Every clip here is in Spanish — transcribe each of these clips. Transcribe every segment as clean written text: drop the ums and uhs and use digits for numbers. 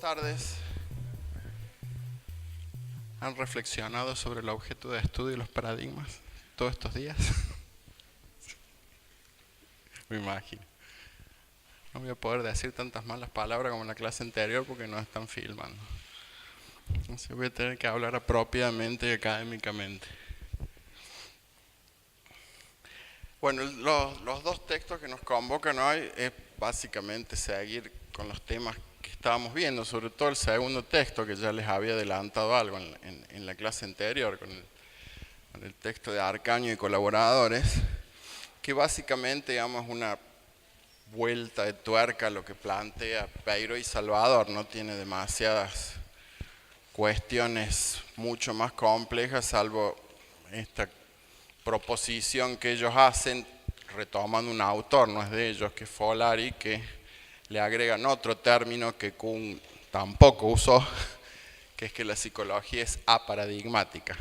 tardes. ¿Han reflexionado sobre el objeto de estudio y los paradigmas todos estos días? Me imagino. No voy a poder decir tantas malas palabras como en la clase anterior porque no están filmando. Entonces voy a tener que hablar apropiadamente y académicamente. Bueno, los dos textos que nos convocan hoy es básicamente seguir con los temas que estábamos viendo, sobre todo el segundo texto que ya les había adelantado algo en la clase anterior, con el texto de Arcaño y colaboradores, que básicamente, digamos, una vuelta de tuerca a lo que plantea Peiró y Salvador. No tiene demasiadas cuestiones mucho más complejas, salvo esta proposición que ellos hacen, retomando un autor, no es de ellos, que es Folari, que le agregan otro término que Kuhn tampoco usó, que es que la psicología es aparadigmática,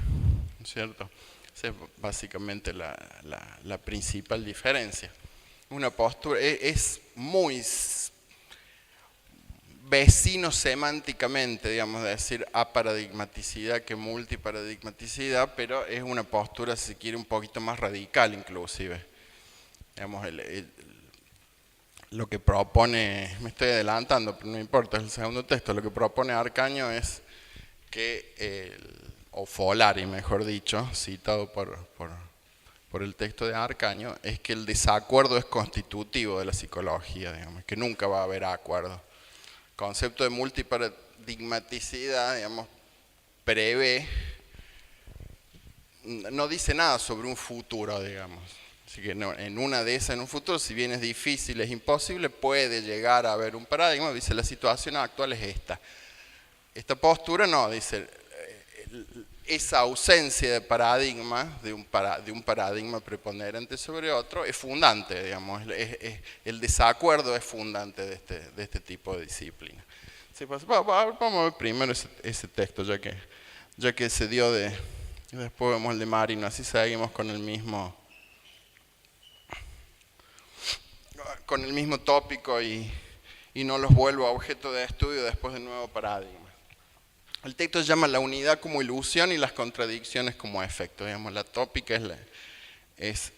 ¿no es cierto? Esa es básicamente la principal diferencia. Una postura es muy vecino semánticamente, digamos, de decir aparadigmaticidad que multiparadigmaticidad, pero es una postura, si se quiere, un poquito más radical inclusive. Digamos, lo que propone, me estoy adelantando, pero no importa, es el segundo texto, lo que propone Arcaño es que, o Folari mejor dicho, citado por el texto de Arcaño, es que el desacuerdo es constitutivo de la psicología, digamos, que nunca va a haber acuerdo. El concepto de multiparadigmaticidad, digamos, prevé, no dice nada sobre un futuro, digamos. Así que no, en una de esas, en un futuro, si bien es difícil, es imposible, puede llegar a haber un paradigma. Dice, la situación actual es esta. Esta postura no, dice, esa ausencia de paradigma, de un paradigma preponderante sobre otro, es fundante, digamos, el desacuerdo es fundante de este tipo de disciplina. Sí, pues, vamos a ver primero ese texto, ya que se dio de... Después vemos el de Marino, así seguimos con el mismo tópico y no los vuelvo a objeto de estudio después del nuevo paradigma. El texto se llama La unidad como ilusión y las contradicciones como efecto. Digamos, la tópica es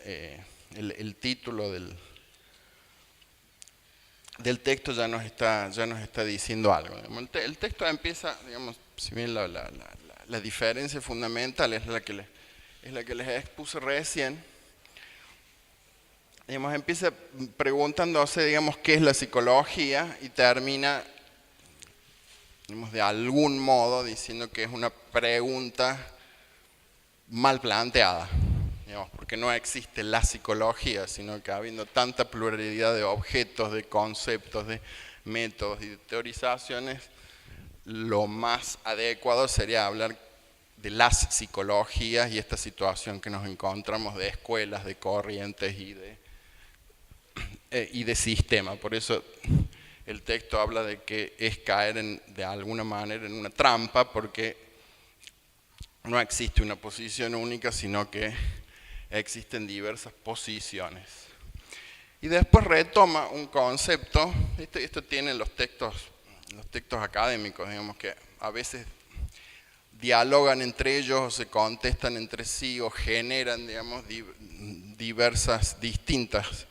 el título del texto, ya nos está diciendo algo. El texto empieza, digamos, si bien la diferencia fundamental es la que les expuse recién. Digamos, empieza preguntándose, digamos, qué es la psicología y termina, digamos, de algún modo diciendo que es una pregunta mal planteada, digamos, porque no existe la psicología, sino que habiendo tanta pluralidad de objetos, de conceptos, de métodos y de teorizaciones, lo más adecuado sería hablar de las psicologías y esta situación que nos encontramos de escuelas, de corrientes y de sistema. Por eso el texto habla de que es caer de alguna manera en una trampa, porque no existe una posición única, sino que existen diversas posiciones. Y después retoma un concepto, esto tiene los textos académicos, digamos, que a veces dialogan entre ellos o se contestan entre sí o generan, digamos, distintas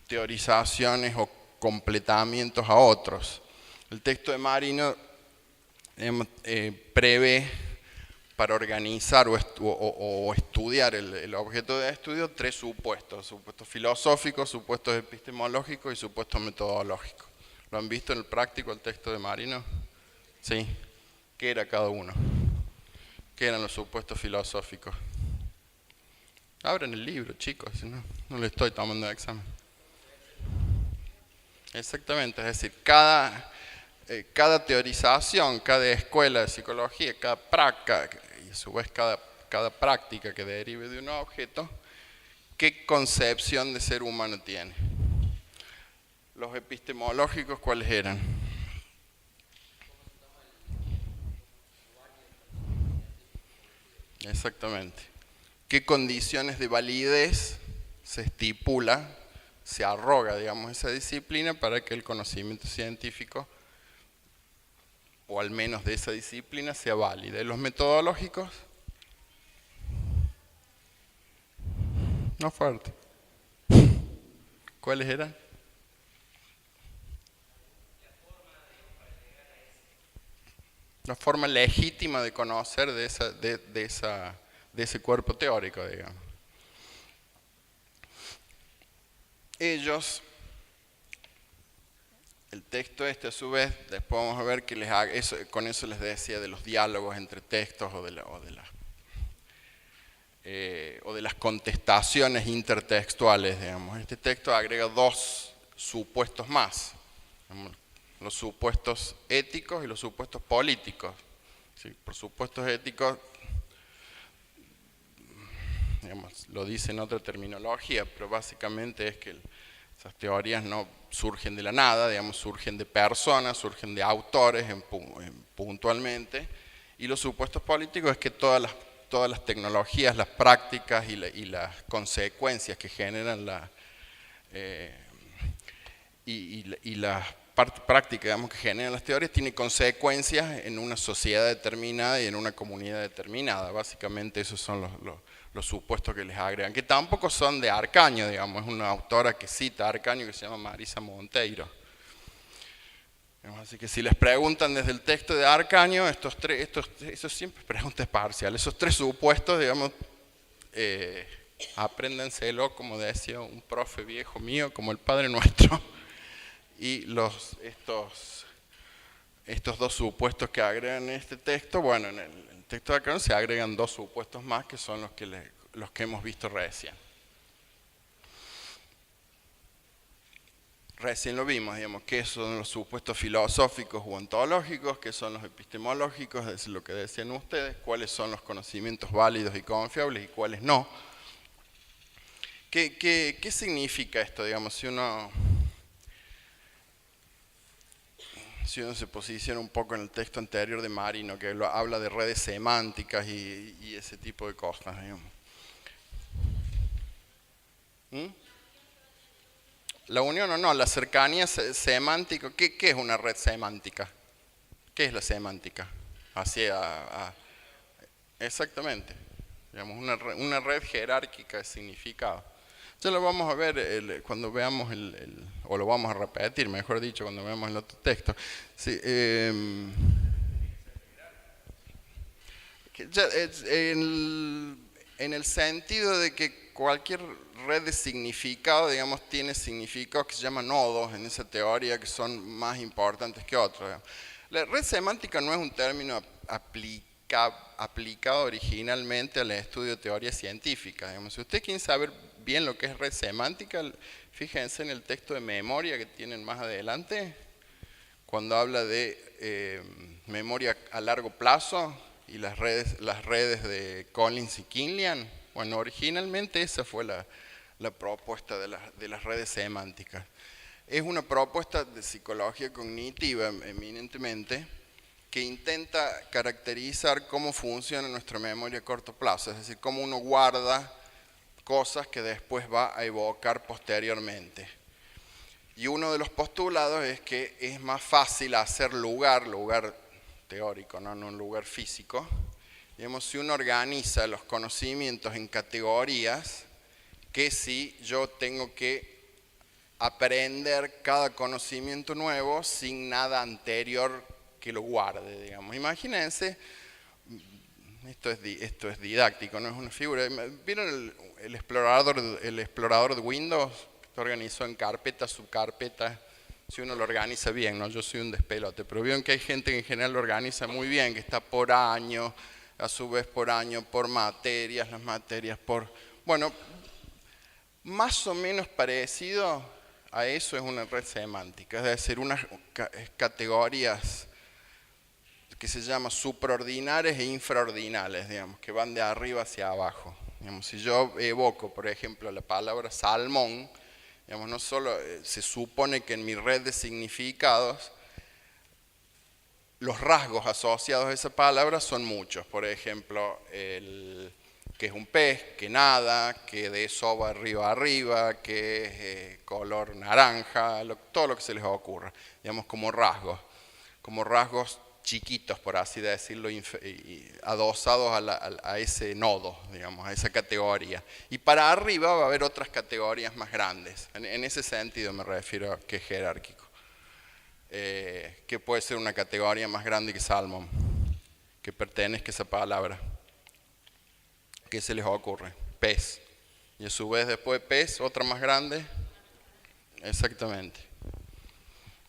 teorizaciones o completamientos a otros. El texto de Marino prevé para organizar o estudiar el objeto de estudio tres supuestos: supuestos filosóficos, supuestos epistemológicos y supuestos metodológicos. ¿Lo han visto en el práctico el texto de Marino? Sí. ¿Qué era cada uno? ¿Qué eran los supuestos filosóficos? Abran el libro, chicos, si no le estoy tomando el examen. Exactamente, es decir, cada teorización, cada escuela de psicología, cada práctica, y a su vez cada práctica que derive de un objeto, ¿qué concepción de ser humano tiene? Los epistemológicos, ¿cuáles eran? Exactamente. ¿Qué condiciones de validez se arroga, digamos, esa disciplina para que el conocimiento científico o al menos de esa disciplina, sea válida. ¿Y los metodológicos? No fuerte. ¿Cuáles eran? La forma legítima de conocer de ese cuerpo teórico, digamos. Ellos, el texto a su vez, después vamos a ver que con eso les decía de los diálogos entre textos o de las contestaciones intertextuales, digamos. Este texto agrega dos supuestos más, digamos, los supuestos éticos y los supuestos políticos. Sí, por supuestos éticos, digamos, lo dice en otra terminología, pero básicamente es que esas teorías no surgen de la nada, digamos, surgen de personas, surgen de autores puntualmente, y los supuestos políticos es que todas las tecnologías, las prácticas y las consecuencias que generan y las prácticas, digamos, que generan las teorías tienen consecuencias en una sociedad determinada y en una comunidad determinada. Básicamente esos son los supuestos que les agregan, que tampoco son de Arcaño, digamos, es una autora que cita a Arcaño que se llama Marisa Monteiro. Así que si les preguntan desde el texto de Arcaño, eso siempre es pregunta parcial, esos tres supuestos, digamos, apréndenselo, como decía un profe viejo mío, como el Padre Nuestro, y estos dos supuestos que agregan en este texto, bueno, en el texto de Arcaño se agregan dos supuestos más que son los que hemos visto recién. Recién lo vimos, digamos, qué son los supuestos filosóficos u ontológicos, qué son los epistemológicos, es lo que decían ustedes, cuáles son los conocimientos válidos y confiables y cuáles no. ¿Qué significa esto, digamos, si uno se posiciona un poco en el texto anterior de Marino, que habla de redes semánticas y ese tipo de cosas, digamos? La unión o no, la cercanía semántica, ¿qué es una red semántica? ¿Qué es la semántica? Exactamente, digamos, una red jerárquica de significado. Ya lo vamos a ver cuando veamos o lo vamos a repetir, mejor dicho, cuando veamos el otro texto. Sí, en el sentido de que cualquier red de significado, digamos, tiene significados que se llaman nodos en esa teoría que son más importantes que otros. Digamos. La red semántica no es un término aplicado originalmente al estudio de teoría científica. Digamos. Si ustedes quieren saber bien lo que es red semántica, fíjense en el texto de memoria que tienen más adelante, cuando habla de memoria a largo plazo y las redes de Collins y Kinlian. Bueno, originalmente esa fue la propuesta de las redes semánticas. Es una propuesta de psicología cognitiva eminentemente que intenta caracterizar cómo funciona nuestra memoria a corto plazo, es decir, cómo uno guarda cosas que después va a evocar posteriormente. Y uno de los postulados es que es más fácil hacer lugar teórico, no un lugar físico. Digamos, si uno organiza los conocimientos en categorías, que si yo tengo que aprender cada conocimiento nuevo sin nada anterior que lo guarde, digamos. Imagínense, esto es didáctico, no es una figura. ¿Vieron el explorador de Windows? Que organizó en carpetas, subcarpetas, si uno lo organiza bien, ¿no? Yo soy un despelote, pero vieron que hay gente que en general lo organiza muy bien, que está por año, a su vez por año, por materias, las materias por... Bueno, más o menos parecido a eso es una red semántica, es decir, unas categorías que se llaman supraordinales e infraordinales, digamos, que van de arriba hacia abajo. Digamos, si yo evoco, por ejemplo, la palabra salmón, digamos, no solo se supone que en mi red de significados los rasgos asociados a esa palabra son muchos. Por ejemplo, que es un pez, que nada, que de soba arriba arriba, que es color naranja, todo lo que se les ocurra, digamos, como rasgos chiquitos, por así decirlo, adosados a ese nodo, digamos, a esa categoría. Y para arriba va a haber otras categorías más grandes. En ese sentido me refiero a que es jerárquico. Que puede ser una categoría más grande que Salmon, que pertenezca a esa palabra. ¿Qué se les ocurre? Pez. Y a su vez después de pez, otra más grande. Exactamente.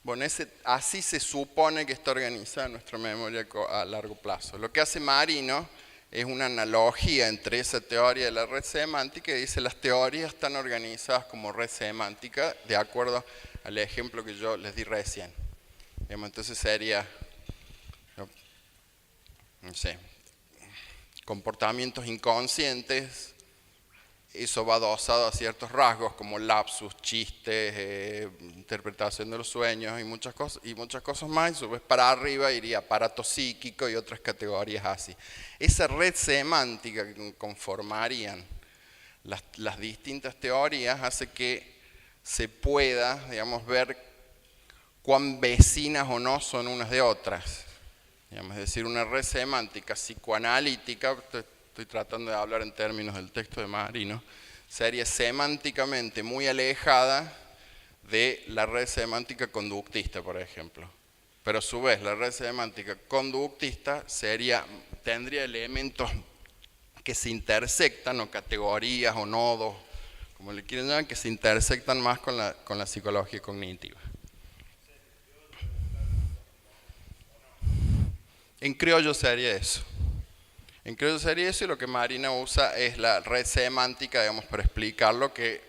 Bueno, así se supone que está organizada nuestra memoria a largo plazo. Lo que hace Marino es una analogía entre esa teoría de la red semántica y dice las teorías están organizadas como red semántica de acuerdo al ejemplo que yo les di recién. Entonces sería, no sé, comportamientos inconscientes. Eso va adosado a ciertos rasgos como lapsus, chistes, interpretación de los sueños y muchas cosas más. Y a su vez para arriba iría aparato psíquico y otras categorías así. Esa red semántica que conformarían las distintas teorías hace que se pueda, digamos, ver cuán vecinas o no son unas de otras. Digamos, es decir, una red semántica psicoanalítica, estoy tratando de hablar en términos del texto de Marino, sería semánticamente muy alejada de la red semántica conductista, por ejemplo. Pero a su vez, la red semántica conductista tendría elementos que se intersectan, o categorías, o nodos, como le quieren llamar, que se intersectan más con la psicología cognitiva. En criollo sería eso. En criollo sería eso, y lo que Marina usa es la red semántica, digamos, para explicarlo, que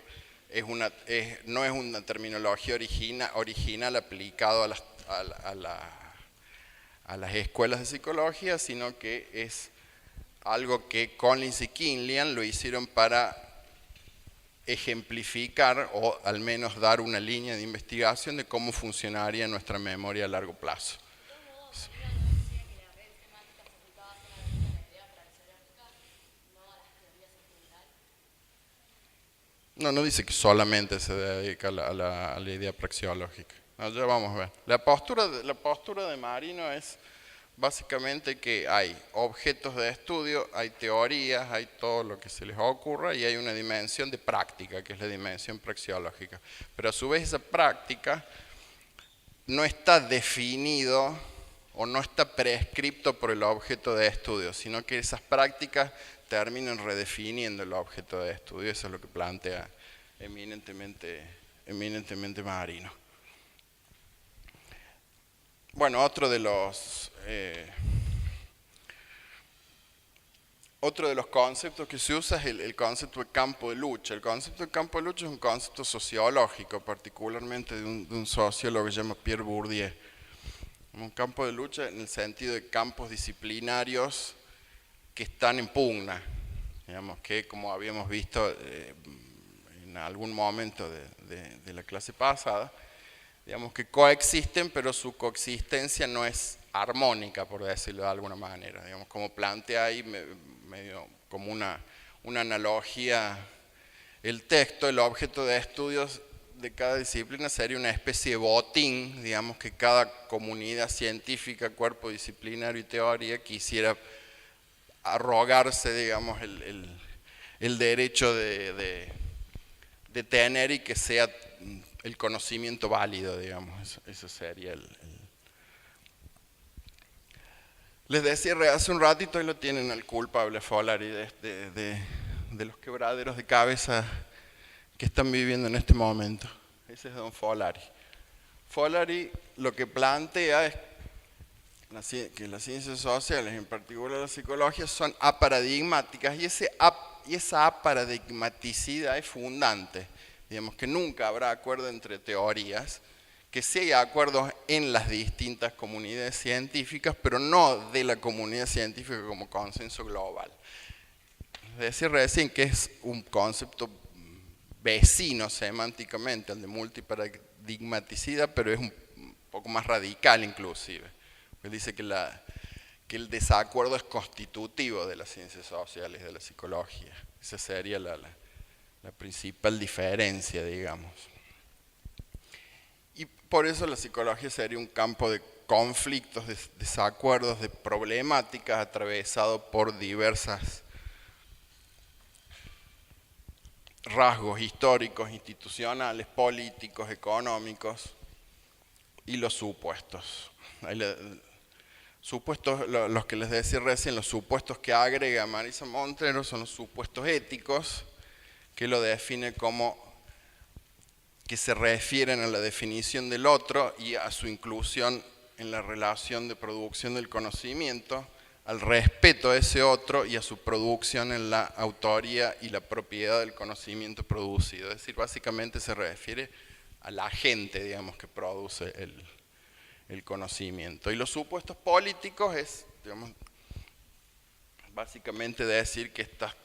no es una terminología original aplicado a las escuelas de psicología, sino que es algo que Collins y Kinlian lo hicieron para ejemplificar o al menos dar una línea de investigación de cómo funcionaría nuestra memoria a largo plazo. No dice que solamente se dedica a la idea praxeológica. No, ya vamos a ver. La postura de Marino es básicamente que hay objetos de estudio, hay teorías, hay todo lo que se les ocurra y hay una dimensión de práctica, que es la dimensión praxeológica. Pero a su vez esa práctica no está definido o no está prescripto por el objeto de estudio, sino que esas prácticas terminan redefiniendo el objeto de estudio. Eso es lo que plantea eminentemente Marino. Bueno, otro de los conceptos que se usa es el concepto de campo de lucha. El concepto de campo de lucha es un concepto sociológico, particularmente de un sociólogo que se llama Pierre Bourdieu. Un campo de lucha en el sentido de campos disciplinarios que están en pugna, digamos, que como habíamos visto en algún momento de la clase pasada, digamos que coexisten, pero su coexistencia no es armónica, por decirlo de alguna manera. Digamos, como plantea ahí medio como una analogía el texto, el objeto de estudios de cada disciplina sería una especie de botín, digamos, que cada comunidad científica, cuerpo disciplinario y teoría quisiera arrogarse, digamos, el derecho de tener y que sea el conocimiento válido, digamos. Eso sería Les decía hace un ratito, y lo tienen al culpable Folari de los quebraderos de cabeza que están viviendo en este momento. Ese es don Folari. Folari lo que plantea es que las ciencias sociales, en particular la psicología, son aparadigmáticas y esa aparadigmaticidad es fundante. Digamos que nunca habrá acuerdo entre teorías, que sí hay acuerdos en las distintas comunidades científicas, pero no de la comunidad científica como consenso global. Decir recién que es un concepto vecino semánticamente al de multiparadigmaticidad, pero es un poco más radical inclusive. Él dice que el desacuerdo es constitutivo de las ciencias sociales, de la psicología. Esa sería la principal diferencia, digamos. Y Por eso la psicología sería un campo de conflictos, de desacuerdos, de problemáticas atravesado por diversas rasgos históricos, institucionales, políticos, económicos y los supuestos. Supuestos, los que les decía recién, los supuestos que agrega Marisa Montero son los supuestos éticos, que lo define como que se refieren a la definición del otro y a su inclusión en la relación de producción del conocimiento, al respeto a ese otro y a su producción en la autoría y la propiedad del conocimiento producido. Es decir, básicamente se refiere a la gente, digamos, que produce el conocimiento. Y los supuestos políticos es, digamos, básicamente decir que estas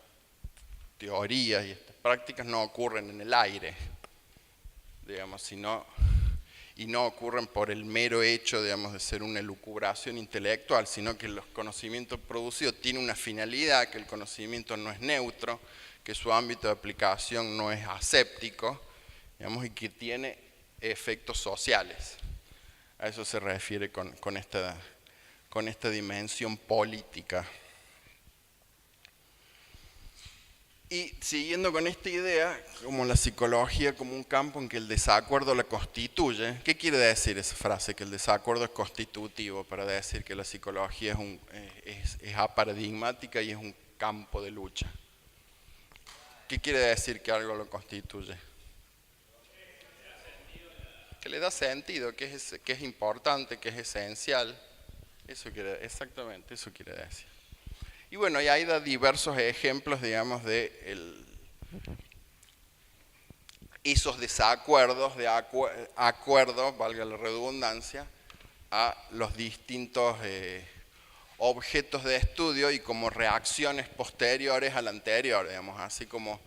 teorías y estas prácticas no ocurren en el aire, digamos, y no ocurren por el mero hecho, digamos, de ser una elucubración intelectual, sino que los conocimientos producidos tienen una finalidad, que el conocimiento no es neutro, que su ámbito de aplicación no es aséptico, digamos, y que tiene efectos sociales. A eso se refiere con esta dimensión política. Y siguiendo con esta idea, como la psicología como un campo en que el desacuerdo la constituye, ¿qué quiere decir esa frase? Que el desacuerdo es constitutivo, para decir que la psicología es aparadigmática y es un campo de lucha. ¿Qué quiere decir que algo lo constituye? Que le da sentido, que es importante, que es esencial. Exactamente, eso quiere decir. Y bueno, y ahí da diversos ejemplos, digamos, de esos desacuerdos, de acuerdo, valga la redundancia, a los distintos objetos de estudio y como reacciones posteriores al anterior, digamos, así como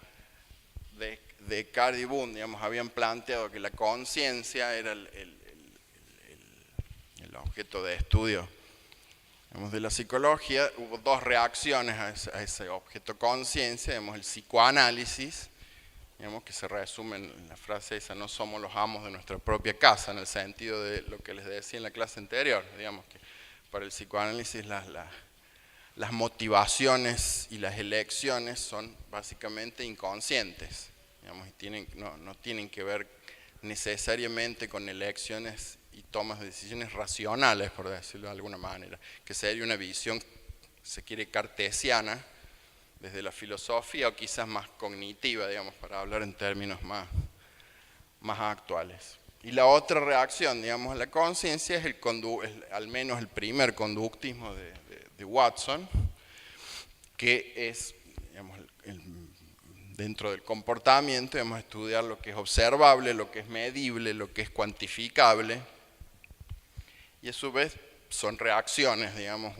Descartes y Boone, digamos, habían planteado que la conciencia era el objeto de estudio, digamos, de la psicología. Hubo dos reacciones a ese objeto conciencia, digamos, el psicoanálisis, digamos, que se resume en la frase esa: no somos los amos de nuestra propia casa, en el sentido de lo que les decía en la clase anterior, digamos, que para el psicoanálisis las motivaciones y las elecciones son básicamente inconscientes, digamos, y no tienen que ver necesariamente con elecciones y tomas de decisiones racionales, por decirlo de alguna manera, que sería una visión, se quiere, cartesiana desde la filosofía, o quizás más cognitiva, digamos, para hablar en términos más actuales. Y la otra reacción, digamos, a la conciencia es al menos el primer conductismo de Watson, que es, digamos, dentro del comportamiento, digamos, estudiar lo que es observable, lo que es medible, lo que es cuantificable, y a su vez son reacciones, digamos,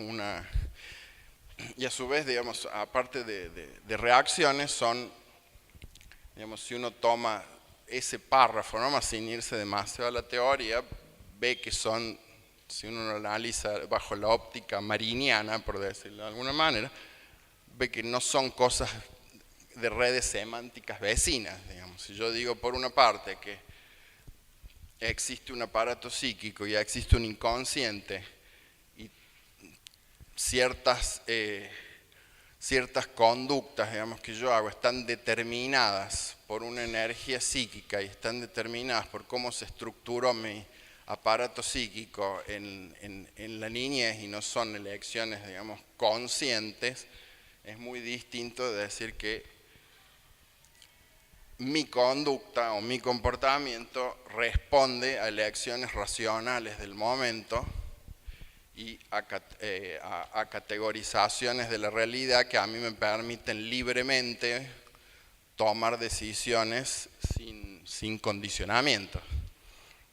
y a su vez, digamos, aparte de reacciones, son, digamos, si uno toma ese párrafo, ¿no?, sin irse demasiado a la teoría, ve que son, si uno lo analiza bajo la óptica mariniana, por decirlo de alguna manera, ve que no son cosas de redes semánticas vecinas, digamos. Si yo digo por una parte que existe un aparato psíquico y existe un inconsciente, y ciertas conductas, digamos, que yo hago están determinadas por una energía psíquica y están determinadas por cómo se estructuró mi aparato psíquico en la niñez y no son elecciones, digamos, conscientes, es muy distinto de decir que mi conducta o mi comportamiento responde a elecciones racionales del momento y a categorizaciones de la realidad que a mí me permiten libremente tomar decisiones sin condicionamientos.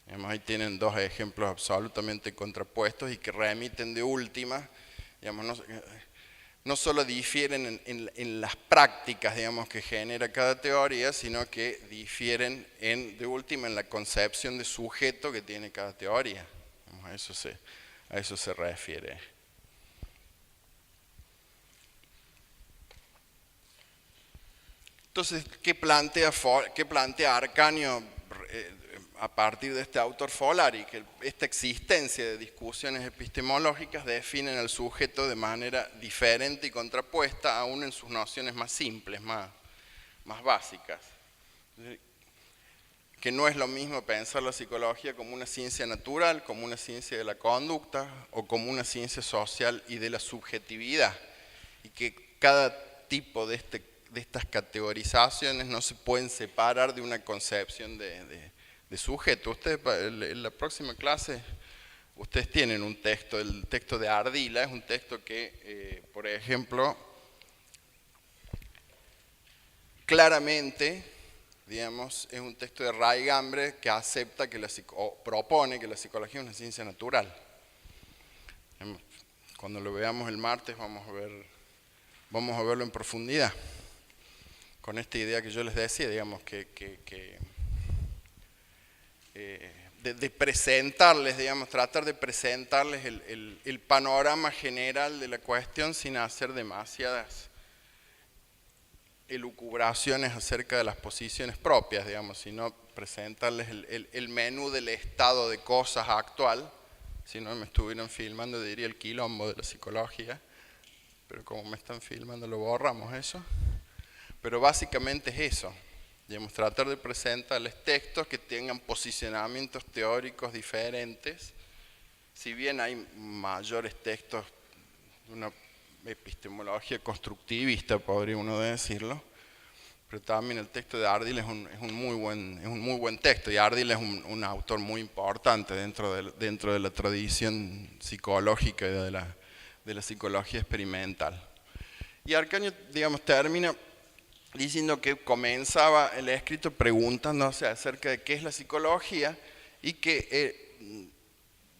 Digamos, ahí tienen dos ejemplos absolutamente contrapuestos y que remiten de última, digamos, no solo difieren en las prácticas, digamos, que genera cada teoría, sino que difieren de última en la concepción de sujeto que tiene cada teoría. A eso se refiere. Entonces, ¿qué plantea Arcanio a partir de este autor Folari, que esta existencia de discusiones epistemológicas definen al sujeto de manera diferente y contrapuesta, aún en sus nociones más simples, más básicas. Que no es lo mismo pensar la psicología como una ciencia natural, como una ciencia de la conducta, o como una ciencia social y de la subjetividad, y que cada tipo de estas categorizaciones no se pueden separar de una concepción de sujeto. Ustedes, en la próxima clase, ustedes tienen un texto, el texto de Ardila, es un texto que, por ejemplo, claramente, digamos, es un texto de Raigambre que acepta que o propone que la psicología es una ciencia natural. Cuando lo veamos el martes vamos a verlo en profundidad, con esta idea que yo les decía, digamos, de presentarles, digamos, tratar de presentarles el panorama general de la cuestión sin hacer demasiadas elucubraciones acerca de las posiciones propias, digamos, sino presentarles el menú del estado de cosas actual. Si no me estuvieran filmando diría el quilombo de la psicología, pero como me están filmando lo borramos eso. Pero básicamente es eso, digamos, tratar de presentarles textos que tengan posicionamientos teóricos diferentes, si bien hay mayores textos de una epistemología constructivista, podría uno decirlo, pero también el texto de Ardila es un muy buen texto, y Ardila es un autor muy importante dentro de la tradición psicológica y de la psicología experimental. Y Arcaño, digamos, termina diciendo que comenzaba el escrito preguntándose acerca de qué es la psicología y que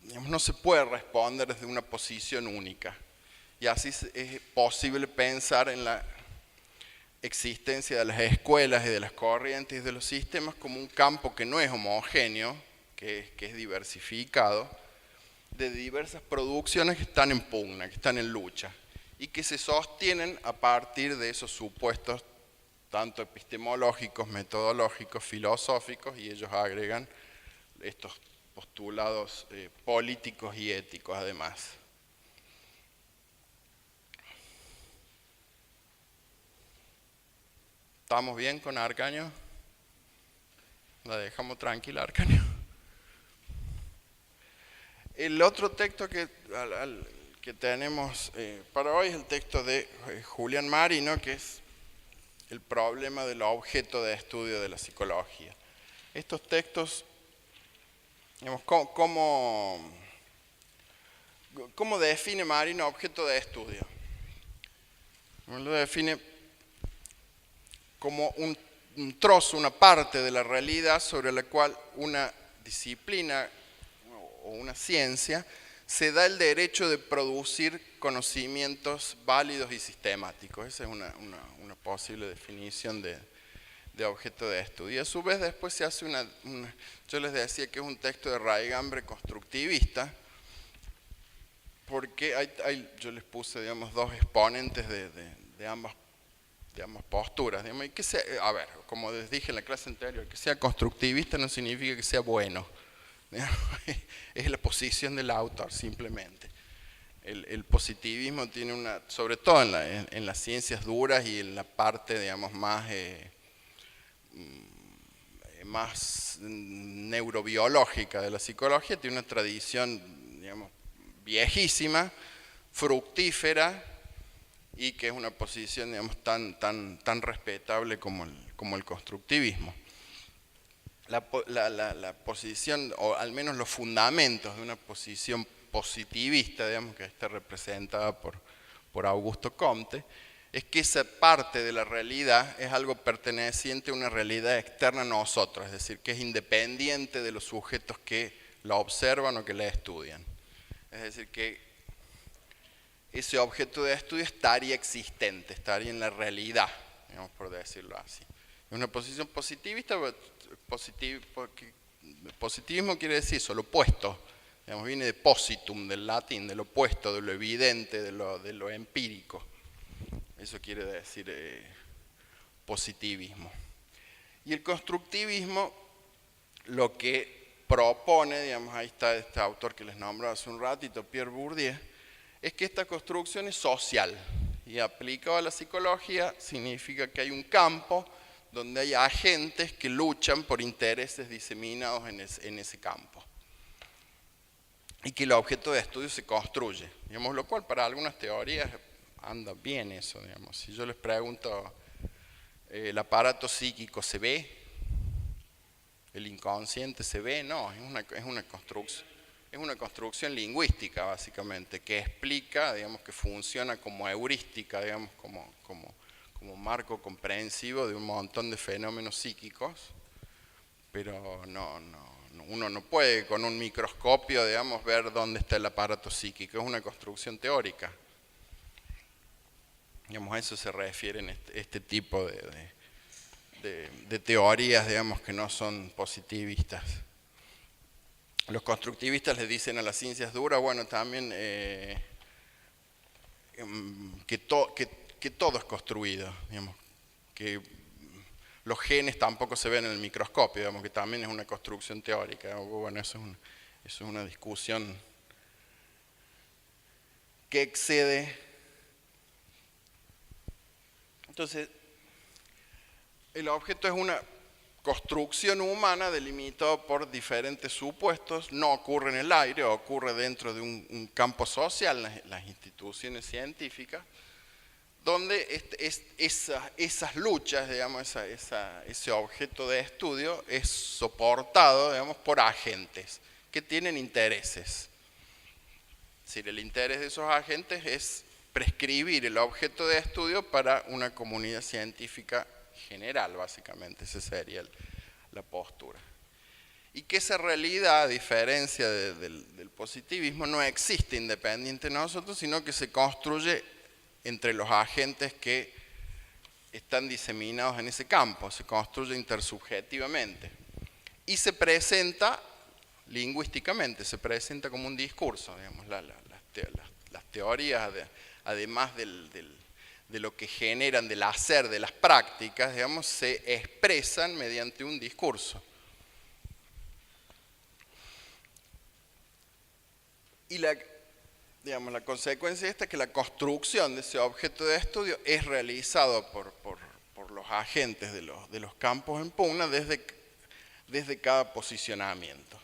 digamos, no se puede responder desde una posición única. Y así es posible pensar en la existencia de las escuelas y de las corrientes y de los sistemas como un campo que no es homogéneo, que es diversificado, de diversas producciones que están en pugna, que están en lucha, y que se sostienen a partir de esos supuestos tanto epistemológicos, metodológicos, filosóficos, y ellos agregan estos postulados políticos y éticos además. ¿Estamos bien con Arcaño? La dejamos tranquila, Arcaño. El otro texto que tenemos para hoy es el texto de Julián Marino, que es el problema del objeto de estudio de la psicología. Estos textos, digamos, ¿cómo define Marino objeto de estudio? Lo define como un trozo, una parte de la realidad sobre la cual una disciplina o una ciencia se da el derecho de producir conocimientos válidos y sistemáticos. Esa es una posible definición de objeto de estudio. Y a su vez después se hace yo les decía que es un texto de Raigambre constructivista, porque yo les puse, digamos, dos exponentes de ambas posturas. Digamos, y que a ver, como les dije en la clase anterior, que sea constructivista no significa que sea bueno. Es la posición del autor, simplemente. El positivismo tiene sobre todo en las ciencias duras y en la parte, digamos, más neurobiológica de la psicología, tiene una tradición, digamos, viejísima, fructífera, y que es una posición, digamos, tan respetable como el constructivismo. La posición, o al menos los fundamentos de una posición positivista, digamos, que está representada por Augusto Comte, es que esa parte de la realidad es algo perteneciente a una realidad externa a nosotros, es decir, que es independiente de los sujetos que la observan o que la estudian. Es decir, que ese objeto de estudio estaría existente, estaría en la realidad, digamos, por decirlo así. Es una posición positivista, positivismo quiere decir eso, lo opuesto, digamos, viene de positum, del latín, del opuesto, de lo evidente, de lo empírico. Eso quiere decir positivismo. Y el constructivismo lo que propone, digamos, ahí está este autor que les nombro hace un ratito, Pierre Bourdieu, es que esta construcción es social y aplicado a la psicología significa que hay un campo donde hay agentes que luchan por intereses diseminados en ese campo y que el objeto de estudio se construye, digamos, lo cual para algunas teorías anda bien eso, digamos. Si yo les pregunto, ¿el aparato psíquico se ve? ¿El inconsciente se ve? No, es una construcción lingüística básicamente, que explica, digamos, que funciona como heurística, digamos, como marco comprensivo de un montón de fenómenos psíquicos, pero uno no puede con un microscopio, digamos, ver dónde está el aparato psíquico, es una construcción teórica. Digamos, a eso se refieren este tipo de teorías, digamos, que no son positivistas. Los constructivistas les dicen a las ciencias duras, bueno, también que todo es construido, digamos, que los genes tampoco se ven en el microscopio, digamos, que también es una construcción teórica. Bueno, eso es una discusión que excede. Entonces, el objeto es una construcción humana delimitada por diferentes supuestos, no ocurre en el aire, ocurre dentro de un campo social, las instituciones científicas, donde esas luchas, digamos, ese objeto de estudio es soportado, digamos, por agentes que tienen intereses. Es decir, el interés de esos agentes es prescribir el objeto de estudio para una comunidad científica general, básicamente, esa sería la postura. Y que esa realidad, a diferencia del positivismo, no existe independiente de nosotros, sino que se construye entre los agentes que están diseminados en ese campo, se construye intersubjetivamente. Y se presenta lingüísticamente, se presenta como un discurso, digamos, las teorías, además de lo que generan, del hacer, de las prácticas, digamos, se expresan mediante un discurso. Y la consecuencia de esta es que la construcción de ese objeto de estudio es realizado por los agentes de los campos en pugna desde cada posicionamiento.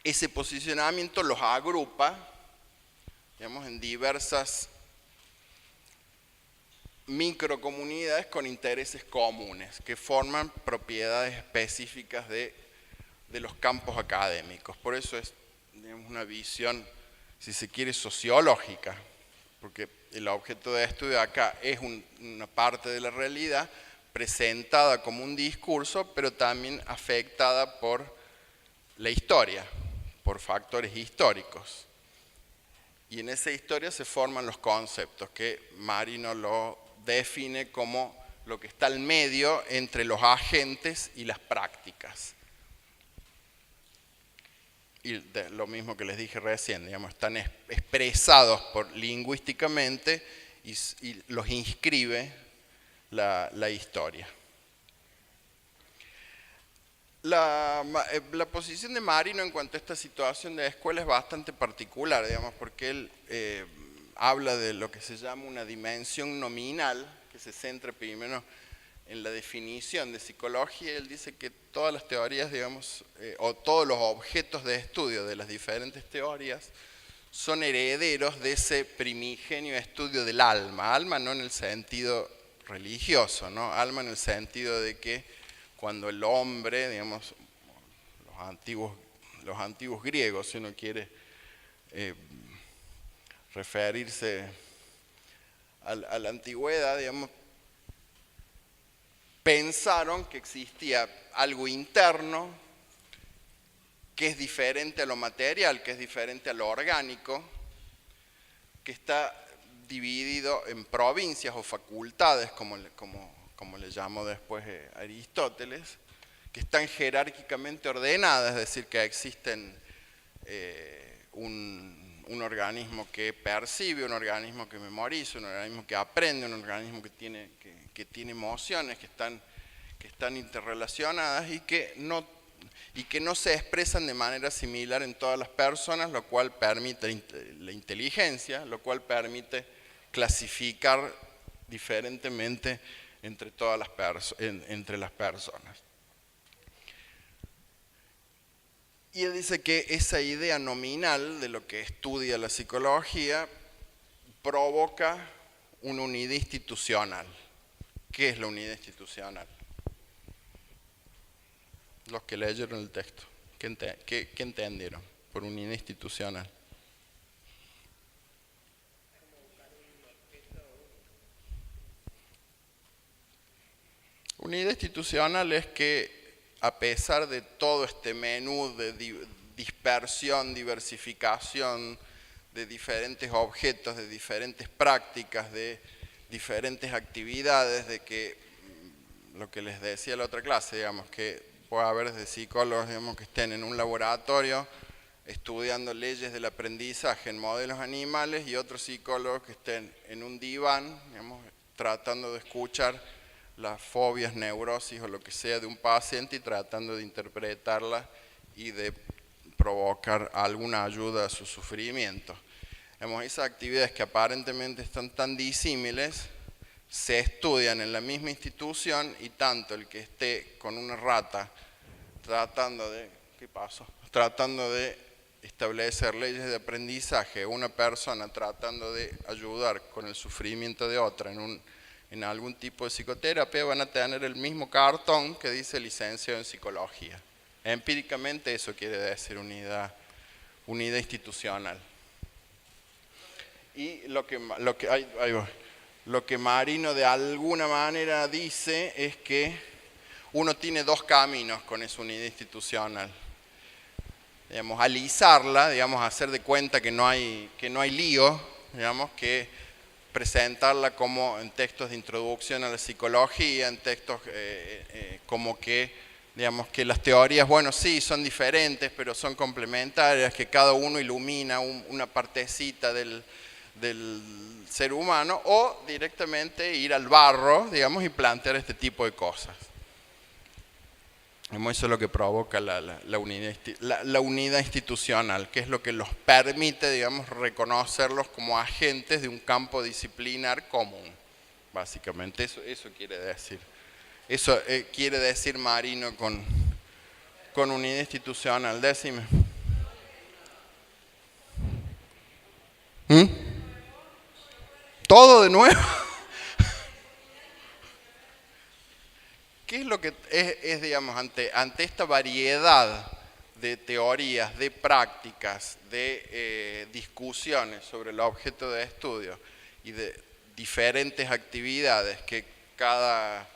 Ese posicionamiento los agrupa, digamos, en diversas microcomunidades con intereses comunes que forman propiedades específicas de los campos académicos. Por eso es, digamos, una visión, si se quiere, sociológica, porque el objeto de estudio acá es una parte de la realidad presentada como un discurso, pero también afectada por la historia, por factores históricos. Y en esa historia se forman los conceptos que Marino lo define como lo que está al medio entre los agentes y las prácticas. Y lo mismo que les dije recién, digamos, están expresados lingüísticamente y los inscribe la historia. La posición de Marino en cuanto a esta situación de escuela es bastante particular, digamos, porque él habla de lo que se llama una dimensión nominal, que se centra primero en la definición de psicología. Él dice que todas las teorías, digamos, o todos los objetos de estudio de las diferentes teorías son herederos de ese primigenio estudio del alma. Alma no en el sentido religioso, ¿no? Alma en el sentido de que cuando el hombre, digamos, los antiguos griegos, si uno quiere referirse a la antigüedad, digamos, pensaron que existía algo interno que es diferente a lo material, que es diferente a lo orgánico, que está dividido en provincias o facultades, como le llamó después Aristóteles, que están jerárquicamente ordenadas, es decir, que existen un organismo que percibe, un organismo que memoriza, un organismo que aprende, un organismo que tiene emociones, que están interrelacionadas y que no se expresan de manera similar en todas las personas, lo cual permite la inteligencia, lo cual permite clasificar diferentemente entre las personas. Y él dice que esa idea nominal de lo que estudia la psicología provoca una unidad institucional. ¿Qué es la unidad institucional? Los que leyeron el texto, ¿qué entendieron por unidad institucional? Unidad institucional es que a pesar de todo este menú de dispersión, diversificación de diferentes objetos, de diferentes prácticas, de diferentes actividades, de que lo que les decía en la otra clase, digamos, que puede haber desde psicólogos, digamos, que estén en un laboratorio estudiando leyes del aprendizaje en modelos animales y otros psicólogos que estén en un diván, digamos, tratando de escuchar las fobias, neurosis o lo que sea de un paciente y tratando de interpretarlas y de provocar alguna ayuda a su sufrimiento. Digamos, esas actividades que aparentemente están tan disímiles se estudian en la misma institución y tanto el que esté con una rata tratando de establecer leyes de aprendizaje, una persona tratando de ayudar con el sufrimiento de otra en algún tipo de psicoterapia, van a tener el mismo cartón que dice licenciado en psicología. Empíricamente eso quiere decir unidad institucional. Y lo que Marino de alguna manera dice es que uno tiene dos caminos con esa unidad institucional. Digamos, alisarla, digamos, hacer de cuenta que no hay lío, digamos, que presentarla como en textos de introducción a la psicología, en textos como que, digamos, que las teorías, bueno, sí, son diferentes, pero son complementarias, que cada uno ilumina una partecita del ser humano, o directamente ir al barro, digamos, y plantear este tipo de cosas. Eso es lo que provoca la unidad institucional, que es lo que los permite, digamos, reconocerlos como agentes de un campo disciplinar común. Básicamente, eso quiere decir. Eso quiere decir Marino con unidad institucional. Decime. ¿Todo de nuevo? ¿Qué es lo que es digamos, ante esta variedad de teorías, de prácticas, de discusiones sobre el objeto de estudio y de diferentes actividades que cada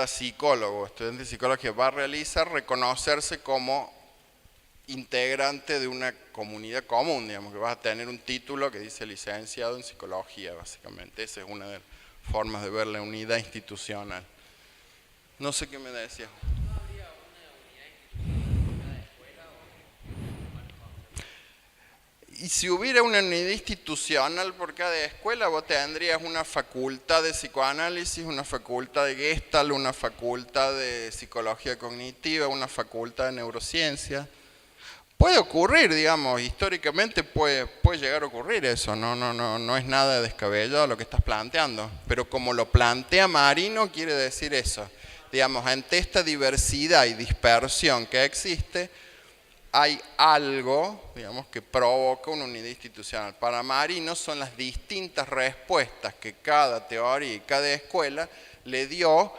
psicólogo o estudiante de psicología va a realizar, reconocerse como integrante de una comunidad común, digamos, que vas a tener un título que dice licenciado en psicología, básicamente. Esa es una de las formas de ver la unidad institucional. No sé qué me decía. Y si hubiera una unidad institucional por cada escuela, vos tendrías una facultad de psicoanálisis, una facultad de Gestalt, una facultad de psicología cognitiva, una facultad de neurociencia. Puede ocurrir, digamos, históricamente puede llegar a ocurrir eso, no es nada descabellado lo que estás planteando, pero como lo plantea Marino quiere decir eso, digamos, ante esta diversidad y dispersión que existe, hay algo, digamos, que provoca una unidad institucional. Para Marino son las distintas respuestas que cada teoría y cada escuela le dio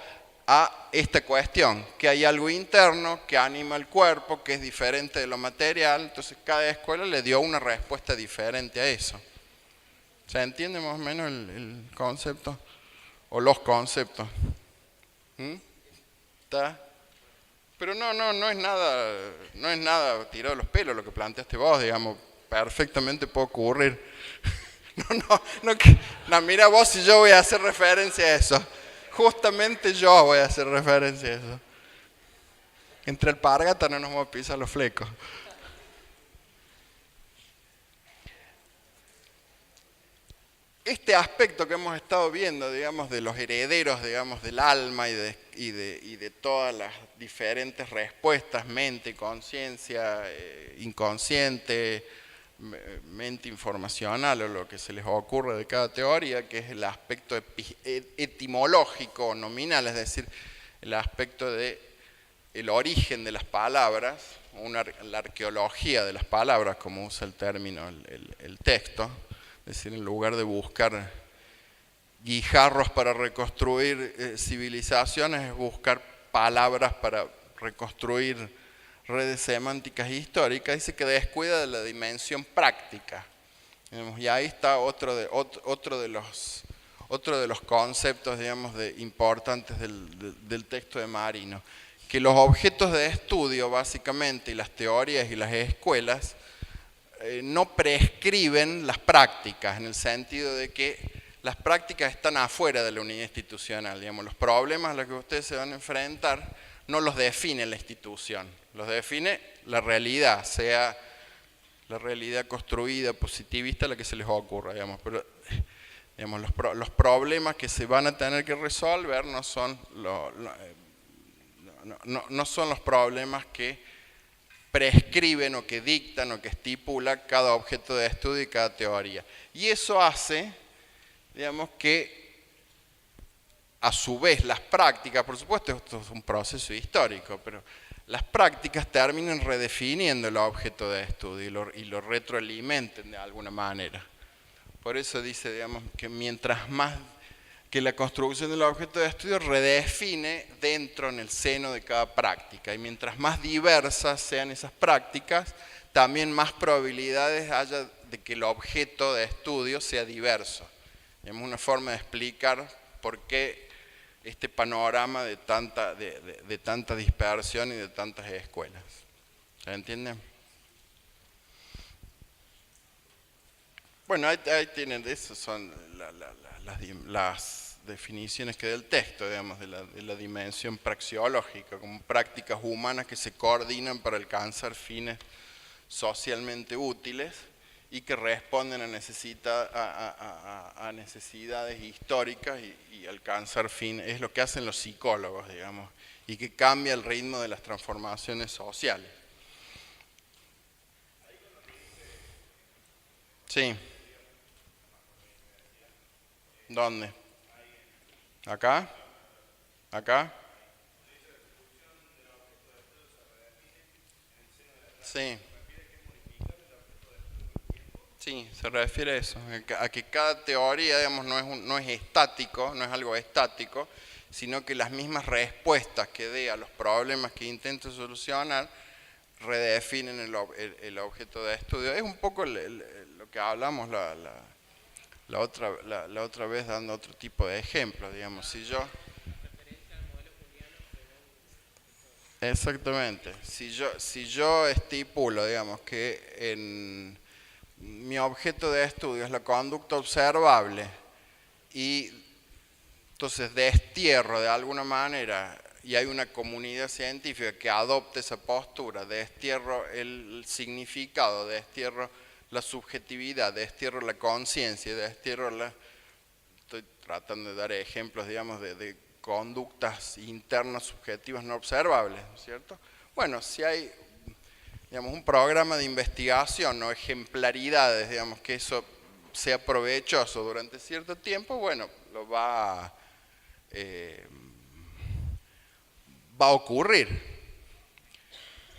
a esta cuestión, que hay algo interno que anima el cuerpo, que es diferente de lo material, entonces cada escuela le dio una respuesta diferente a eso. ¿Se entiende más o menos el concepto? O los conceptos. ¿Está? Pero no es nada tirado de los pelos lo que planteaste vos, digamos, perfectamente puede ocurrir. Mira vos si yo voy a hacer referencia a eso. Justamente yo voy a hacer referencia a eso. Entre alpargata no nos vamos a pisar los flecos. este aspecto que hemos estado viendo, digamos, de los herederos, digamos, del alma y de todas las diferentes respuestas, mente, conciencia, inconsciente, mente informacional o lo que se les ocurre de cada teoría, que es el aspecto etimológico o nominal, es decir, el aspecto de el origen de las palabras, la arqueología de las palabras, como usa el término el texto. Es decir, en lugar de buscar guijarros para reconstruir civilizaciones, es buscar palabras para reconstruir redes semánticas históricas, y se descuida de la dimensión práctica. Y ahí está otro de los conceptos, digamos, importantes del texto de Marino, que los objetos de estudio, básicamente, y las teorías y las escuelas, no prescriben las prácticas, en el sentido de que las prácticas están afuera de la unidad institucional. Digamos, los problemas a los que ustedes se van a enfrentar no los define la institución, los define la realidad, sea la realidad construida, positivista, la que se les ocurra. Digamos, pero digamos, los problemas que se van a tener que resolver no son los problemas que prescriben o que dictan o que estipula cada objeto de estudio y cada teoría. Y eso hace, digamos, que a su vez las prácticas, por supuesto esto es un proceso histórico, pero las prácticas terminan redefiniendo el objeto de estudio y lo retroalimenten de alguna manera. Por eso dice, digamos, que mientras más que la construcción del objeto de estudio redefine dentro, en el seno de cada práctica. Y mientras más diversas sean esas prácticas, también más probabilidades haya de que el objeto de estudio sea diverso. Es una forma de explicar por qué este panorama de tanta dispersión y de tantas escuelas. ¿Se entiende? Bueno, ahí tienen, eso son las definiciones que da el texto, digamos, de la dimensión praxeológica, como prácticas humanas que se coordinan para alcanzar fines socialmente útiles y que responden a necesidades históricas y alcanzar fines. Es lo que hacen los psicólogos, digamos, y que cambia el ritmo de las transformaciones sociales. Sí. ¿Dónde? ¿Acá? ¿Acá? Sí. Sí, se refiere a eso, a que cada teoría, digamos, no es estático, no es algo estático, sino que las mismas respuestas que dé a los problemas que intenta solucionar redefinen el objeto de estudio. Es un poco lo que hablamos la otra vez, dando otro tipo de ejemplos, digamos. Exactamente, si yo estipulo, digamos, que mi objeto de estudio es la conducta observable y entonces destierro de alguna manera, y hay una comunidad científica que adopte esa postura, destierro el significado, destierro la subjetividad, destierro la conciencia, estoy tratando de dar ejemplos, digamos, de conductas internas subjetivas no observables, ¿cierto? Bueno, si hay, digamos, un programa de investigación o ejemplaridades, digamos, que eso sea provechoso durante cierto tiempo, bueno, va a ocurrir,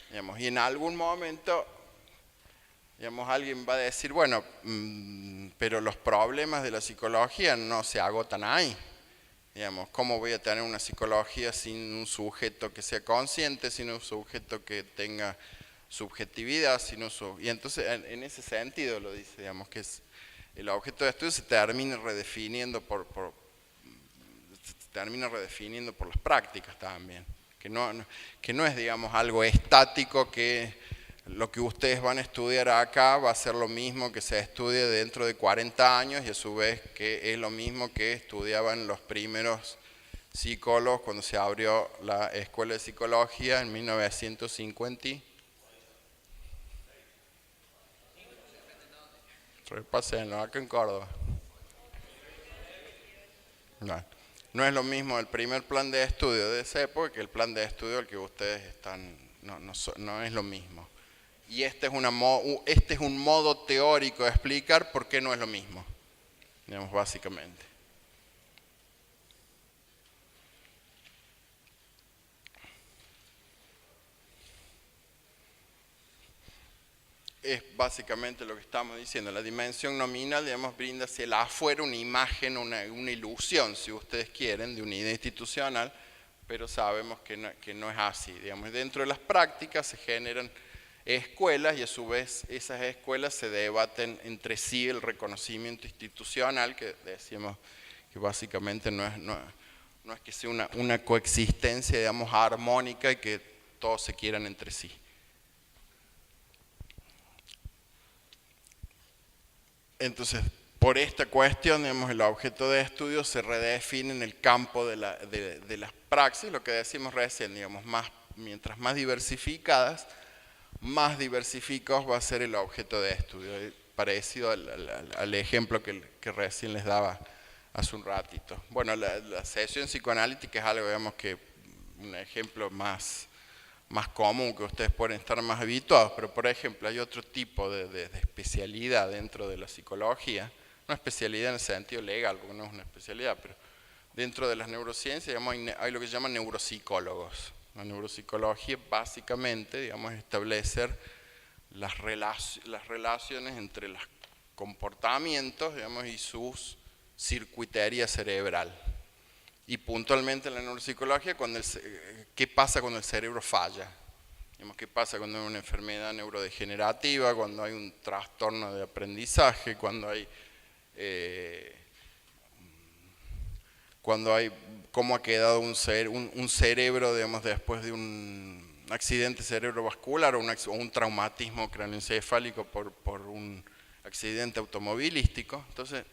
digamos, y en algún momento, digamos, alguien va a decir, bueno, pero los problemas de la psicología no se agotan ahí. Digamos, ¿cómo voy a tener una psicología sin un sujeto que sea consciente, sin un sujeto que tenga subjetividad, y entonces en ese sentido lo dice, digamos, que el objeto de estudio se termina redefiniendo por las prácticas también, que no es, digamos, algo estático, que lo que ustedes van a estudiar acá va a ser lo mismo que se estudie dentro de 40 años, y a su vez que es lo mismo que estudiaban los primeros psicólogos cuando se abrió la Escuela de Psicología en 1950. Repásenlo, acá en Córdoba. No, no es lo mismo el primer plan de estudio de esa época que el plan de estudio al que ustedes están, no es lo mismo. Y este es un modo teórico de explicar por qué no es lo mismo, digamos, básicamente. Es básicamente lo que estamos diciendo. La dimensión nominal, digamos, brinda hacia el afuera una imagen, una ilusión, si ustedes quieren, de unidad institucional, pero sabemos que no es así. Digamos, dentro de las prácticas se generan escuelas y a su vez esas escuelas se debaten entre sí el reconocimiento institucional, que decimos que básicamente no es que sea una coexistencia, digamos, armónica y que todos se quieran entre sí. Entonces, por esta cuestión, digamos, el objeto de estudio se redefine en el campo de las praxis, lo que decimos recién, digamos, mientras más diversificados va a ser el objeto de estudio, parecido al ejemplo que recién les daba hace un ratito. Bueno, la sesión psicoanalítica es algo, digamos, que un ejemplo más común, que ustedes pueden estar más habituados, pero por ejemplo hay otro tipo de especialidad dentro de la psicología, una especialidad en el sentido legal, porque no es una especialidad, pero dentro de las neurociencias, digamos, hay lo que se llaman neuropsicólogos. La neuropsicología básicamente, digamos, es establecer las relaciones entre los comportamientos, digamos, y sus circuitería cerebral. Y puntualmente en la neuropsicología, ¿qué pasa cuando el cerebro falla? ¿Qué pasa cuando hay una enfermedad neurodegenerativa, cuando hay un trastorno de aprendizaje, cuando hay cómo ha quedado un cerebro, digamos, después de un accidente cerebrovascular o un traumatismo craneoencefálico por un accidente automovilístico? Entonces,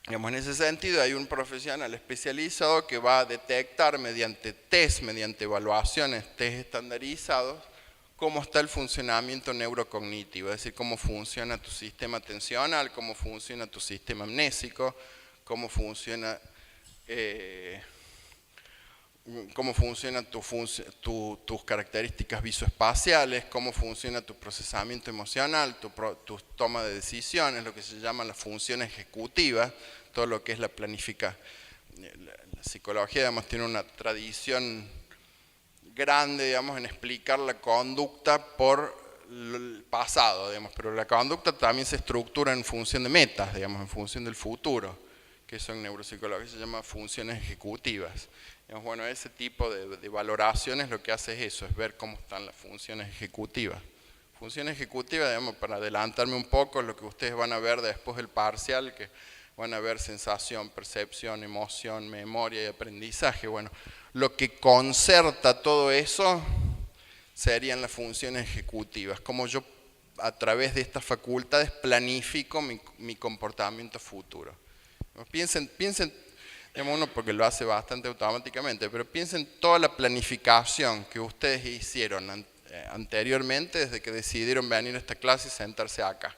digamos, en ese sentido hay un profesional especializado que va a detectar mediante test, mediante evaluaciones, test estandarizados, cómo está el funcionamiento neurocognitivo, es decir, cómo funciona tu sistema atencional, cómo funciona tu sistema amnésico, cómo funciona tus características visoespaciales, cómo funciona tu procesamiento emocional, tu toma de decisiones, lo que se llaman las funciones ejecutivas, todo lo que es la planificación. La psicología, digamos, tiene una tradición grande, digamos, en explicar la conducta por el pasado, digamos, pero la conducta también se estructura en función de metas, digamos, en función del futuro, que eso en neuropsicología se llama funciones ejecutivas. Digamos, bueno, ese tipo de valoraciones lo que hace es eso, es ver cómo están las funciones ejecutivas. Funciones ejecutivas, digamos, para adelantarme un poco, lo que ustedes van a ver después del parcial, que van a ver sensación, percepción, emoción, memoria y aprendizaje. Bueno, lo que concerta todo eso serían las funciones ejecutivas, como yo a través de estas facultades planifico mi comportamiento futuro. Piensen, digamos, uno porque lo hace bastante automáticamente, pero piensen toda la planificación que ustedes hicieron anteriormente desde que decidieron venir a esta clase y sentarse acá.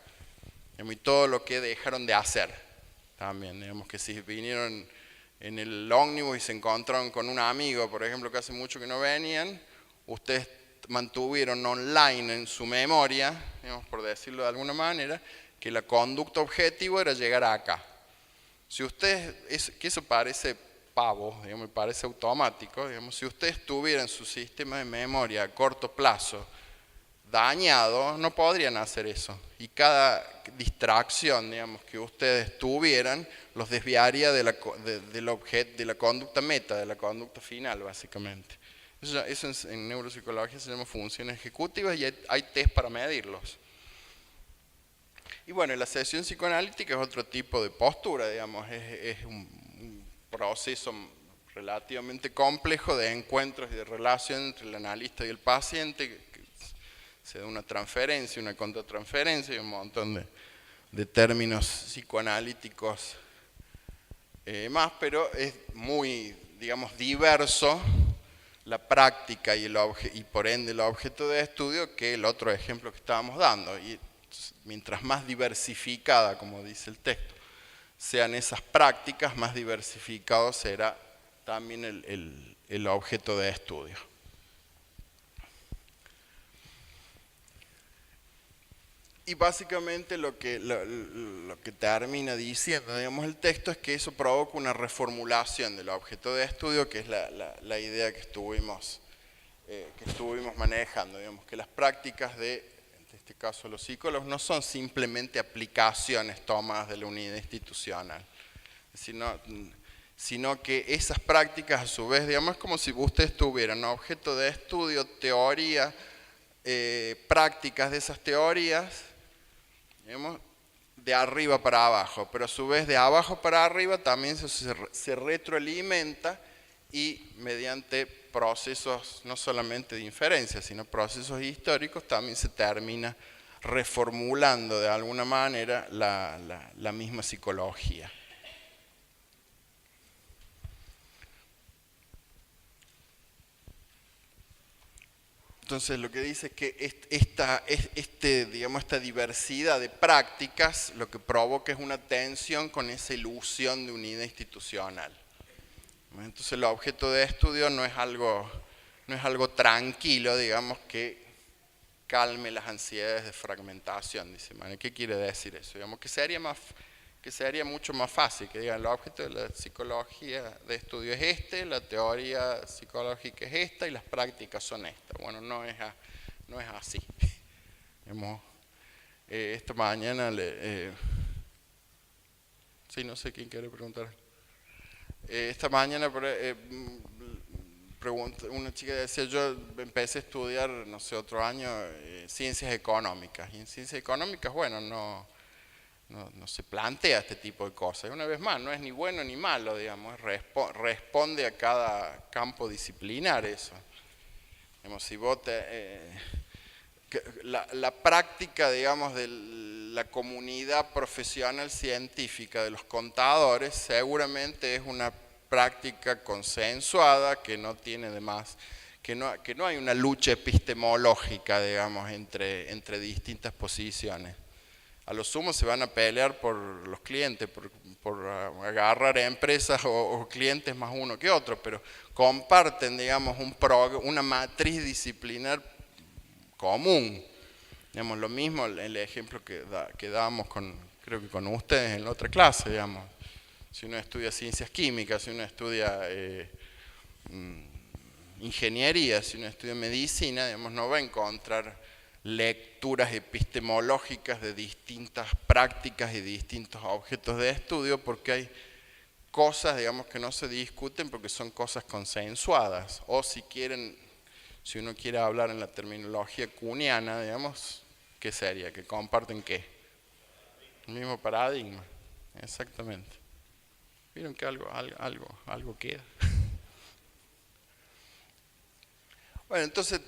Y todo lo que dejaron de hacer también, digamos, que si vinieron en el ómnibus y se encontraron con un amigo, por ejemplo, que hace mucho que no venían, ustedes mantuvieron online en su memoria, digamos, por decirlo de alguna manera, que la conducta objetivo era llegar acá. Si ustedes, que eso parece pavo, digamos, parece automático, digamos, si ustedes tuvieran su sistema de memoria a corto plazo dañado, no podrían hacer eso. Y cada distracción, digamos, que ustedes tuvieran, los desviaría de la conducta meta, de la conducta final, básicamente. Eso en neuropsicología se llama funciones ejecutivas y hay test para medirlos. Y bueno, la sesión psicoanalítica es otro tipo de postura, digamos, es un proceso relativamente complejo de encuentros y de relación entre el analista y el paciente, se da una transferencia, una contratransferencia y un montón de términos psicoanalíticos más, pero es muy, digamos, diverso la práctica y por ende el objeto de estudio que el otro ejemplo que estábamos dando. Y mientras más diversificada, como dice el texto, sean esas prácticas, más diversificado será también el objeto de estudio. Y básicamente lo que termina diciendo, digamos, el texto es que eso provoca una reformulación del objeto de estudio, que es la idea que estuvimos manejando, digamos, que las prácticas en este caso los psicólogos, no son simplemente aplicaciones tomadas de la unidad institucional, sino que esas prácticas a su vez, digamos, es como si ustedes tuvieran objeto de estudio, teoría, prácticas de esas teorías, digamos, de arriba para abajo, pero a su vez de abajo para arriba también se retroalimenta y mediante procesos no solamente de inferencia, sino procesos históricos, también se termina reformulando de alguna manera la misma psicología. Entonces lo que dice es que esta diversidad de prácticas lo que provoca es una tensión con esa ilusión de unidad institucional. Entonces el objeto de estudio no es algo tranquilo, digamos, que calme las ansiedades de fragmentación. Dice, ¿qué quiere decir eso? Digamos, que sería mucho más fácil que digan, el objeto de la psicología de estudio es la teoría psicológica es esta y las prácticas son estas. Bueno, no es así. Esta mañana sí, no sé quién quiere preguntar. Esta mañana una chica decía, yo empecé a estudiar, no sé, otro año, ciencias económicas. Y en ciencias económicas, bueno, no se plantea este tipo de cosas. Y una vez más, no es ni bueno ni malo, digamos, responde a cada campo disciplinar eso. Digamos, si vos la práctica, digamos, de la comunidad profesional científica de los contadores seguramente es una práctica consensuada que no tiene de más, que no hay una lucha epistemológica, digamos, entre distintas posiciones. A lo sumo se van a pelear por los clientes, por agarrar empresas o clientes más uno que otro, pero comparten, digamos, una matriz disciplinar común. Digamos, lo mismo el ejemplo que dábamos creo que con ustedes en la otra clase, digamos. Si uno estudia ciencias químicas, si uno estudia ingeniería, si uno estudia medicina, digamos, no va a encontrar lecturas epistemológicas de distintas prácticas y distintos objetos de estudio, porque hay cosas, digamos, que no se discuten porque son cosas consensuadas, o si uno quiere hablar en la terminología kuhniana, digamos, ¿qué sería? ¿Que comparten qué? El mismo paradigma, exactamente. ¿Vieron que algo queda? Bueno, entonces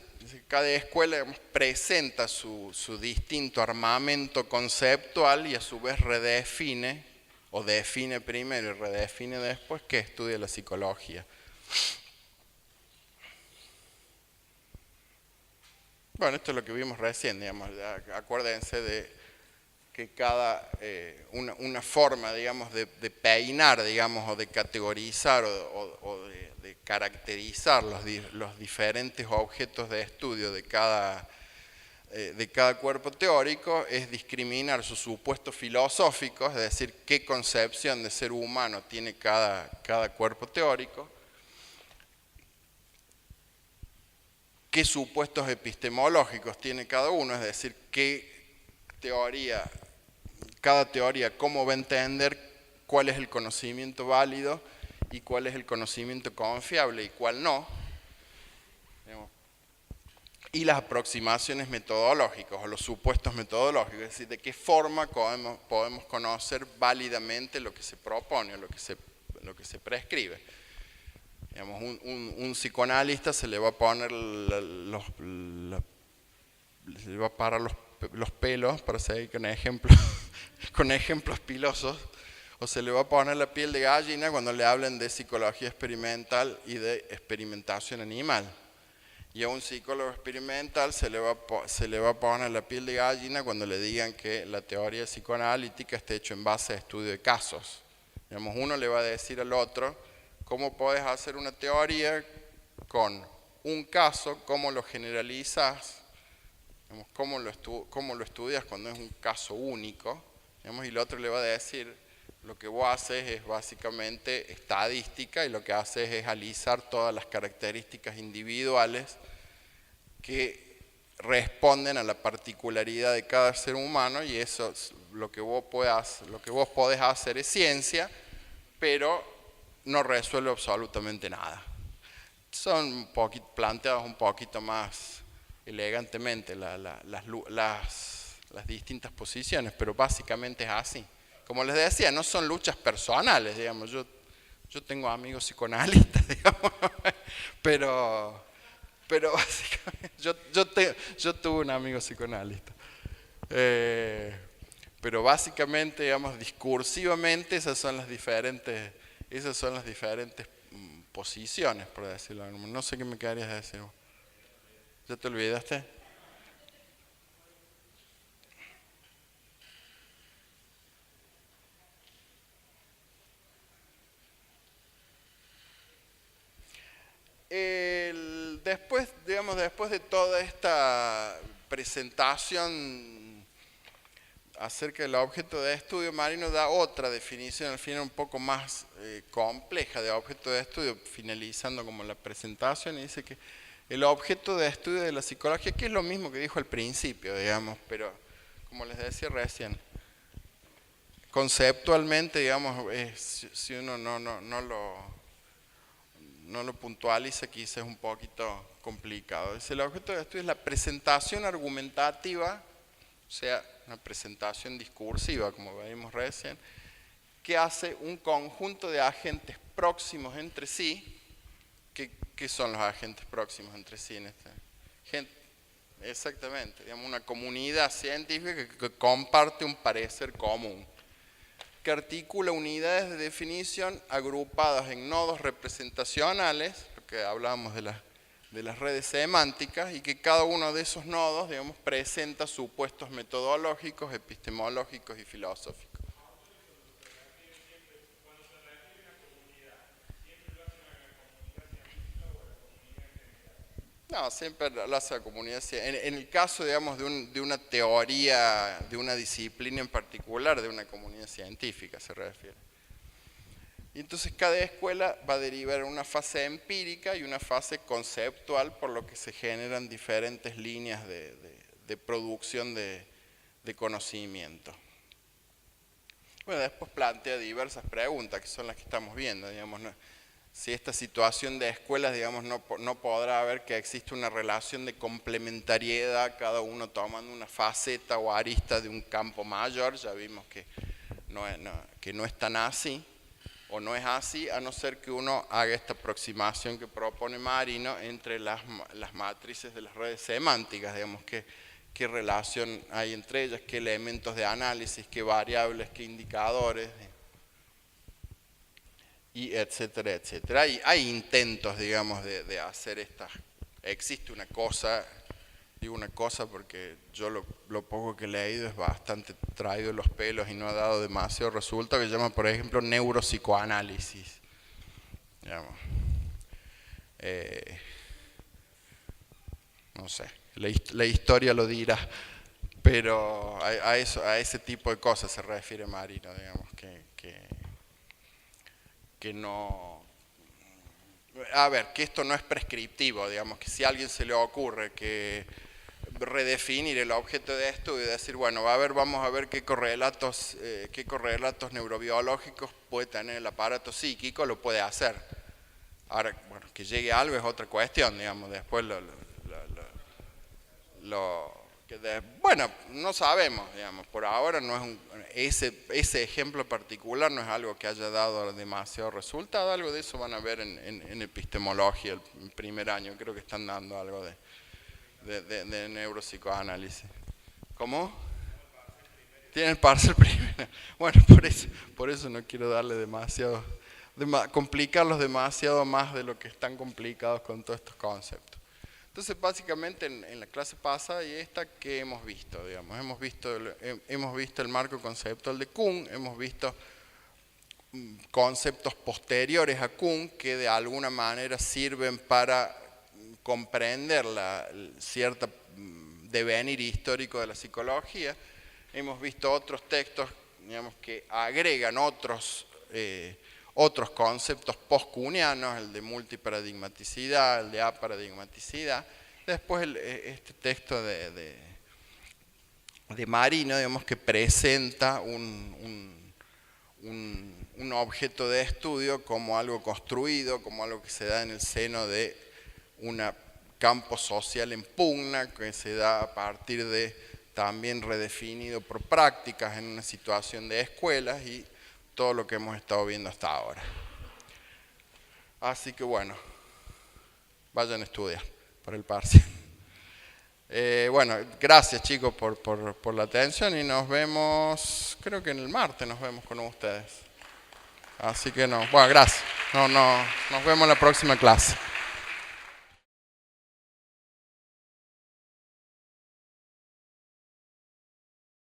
cada escuela, digamos, presenta su distinto armamento conceptual y a su vez redefine, o define primero y redefine después, qué estudia la psicología. Bueno, esto es lo que vimos recién, digamos, acuérdense de que una forma, digamos, de peinar, digamos, o de categorizar o de caracterizar los diferentes objetos de estudio de cada cuerpo teórico es discriminar sus supuestos filosóficos, es decir, qué concepción de ser humano tiene cada cuerpo teórico, qué supuestos epistemológicos tiene cada uno, es decir, cada teoría, cómo va a entender cuál es el conocimiento válido y cuál es el conocimiento confiable y cuál no. Y las aproximaciones metodológicas o los supuestos metodológicos, es decir, de qué forma podemos conocer válidamente lo que se propone o lo que se prescribe. Digamos, un psicoanalista se le va a poner se le va a parar los pelos, para seguir con ejemplos pilosos, o se le va a poner la piel de gallina cuando le hablen de psicología experimental y de experimentación animal. Y a un psicólogo experimental se le va a poner la piel de gallina cuando le digan que la teoría psicoanalítica está hecha en base a estudio de casos. Digamos, uno le va a decir al otro, ¿cómo puedes hacer una teoría con un caso? ¿Cómo lo generalizas? Digamos, ¿cómo lo estudias cuando es un caso único? Digamos, y el otro le va a decir, lo que vos haces es básicamente estadística y lo que haces es alisar todas las características individuales que responden a la particularidad de cada ser humano, y eso es lo que vos podés hacer es ciencia, pero no resuelve absolutamente nada. Son planteados un poquito más elegantemente las distintas posiciones, pero básicamente es así. Como les decía, no son luchas personales, digamos. Yo tengo amigos psicoanalistas, digamos, pero básicamente yo tuve un amigo psicoanalista. Pero básicamente, digamos, discursivamente esas son las diferentes posiciones, por decirlo. No sé qué me quedarías de decir. ¿Ya te olvidaste? Después de toda esta presentación acerca del objeto de estudio, Marino da otra definición al final un poco más compleja de objeto de estudio, finalizando como la presentación, y dice que el objeto de estudio de la psicología, que es lo mismo que dijo al principio, digamos, pero como les decía recién, conceptualmente, digamos, si uno no lo puntualiza, quizás es un poquito complicado. El objeto de estudio es la presentación argumentativa, o sea, una presentación discursiva, como vimos recién, que hace un conjunto de agentes próximos entre sí. ¿Qué son los agentes próximos entre sí en esta? Exactamente, digamos, una comunidad científica que comparte un parecer común, que articula unidades de definición agrupadas en nodos representacionales, lo que hablábamos de las redes semánticas, y que cada uno de esos nodos, digamos, presenta supuestos metodológicos, epistemológicos y filosóficos. No, siempre lo hace la comunidad. En el caso, digamos, de una teoría, de una disciplina en particular, de una comunidad científica se refiere. Y entonces cada escuela va a derivar una fase empírica y una fase conceptual, por lo que se generan diferentes líneas de producción de conocimiento. Bueno, después plantea diversas preguntas, que son las que estamos viendo, digamos, ¿no? Si esta situación de escuelas, digamos, no podrá haber que existe una relación de complementariedad, cada uno tomando una faceta o arista de un campo mayor. Ya vimos que no es tan así, o no es así, a no ser que uno haga esta aproximación que propone Marino entre las matrices de las redes semánticas, digamos, qué relación hay entre ellas, qué elementos de análisis, qué variables, qué indicadores, y etcétera, etcétera. Hay intentos, digamos, de hacer estas. Existe una cosa, digo una cosa porque yo lo poco que he leído es bastante traído de los pelos y no ha dado demasiado resultado, que se llama, por ejemplo, neuropsicoanálisis. Digamos, no sé, la historia lo dirá, pero a ese tipo de cosas se refiere Marino, digamos, que no. A ver, que esto no es prescriptivo, digamos, que si a alguien se le ocurre que redefinir el objeto de estudio y decir, bueno, vamos a ver qué correlatos neurobiológicos puede tener el aparato psíquico, lo puede hacer. Ahora, bueno, que llegue a algo es otra cuestión, digamos, después bueno, no sabemos, digamos, por ahora no es ese ejemplo particular no es algo que haya dado demasiado resultado. Algo de eso van a ver en epistemología el primer año, creo que están dando algo de neuropsicoanálisis. ¿Cómo? Tiene el parcial primero. Bueno, por eso no quiero darle complicarlos demasiado más de lo que están complicados con todos estos conceptos. Entonces, básicamente, en la clase pasada y esta, ¿qué hemos visto? Digamos, hemos visto el marco conceptual de Kuhn, hemos visto conceptos posteriores a Kuhn que de alguna manera sirven para comprender cierta devenir histórico de la psicología. Hemos visto otros textos, digamos, que agregan otros conceptos post-kuhnianos, el de multiparadigmaticidad, el de aparadigmaticidad. Después este texto de Marino, digamos, que presenta un objeto de estudio como algo construido, como algo que se da en el seno de un campo social en pugna, que se da a partir de también redefinido por prácticas en una situación de escuelas y todo lo que hemos estado viendo hasta ahora. Así que bueno, vayan a estudiar para el parcial. Bueno, gracias chicos por la atención y nos vemos, creo que en el martes nos vemos con ustedes. Así que bueno, gracias. Nos vemos en la próxima clase.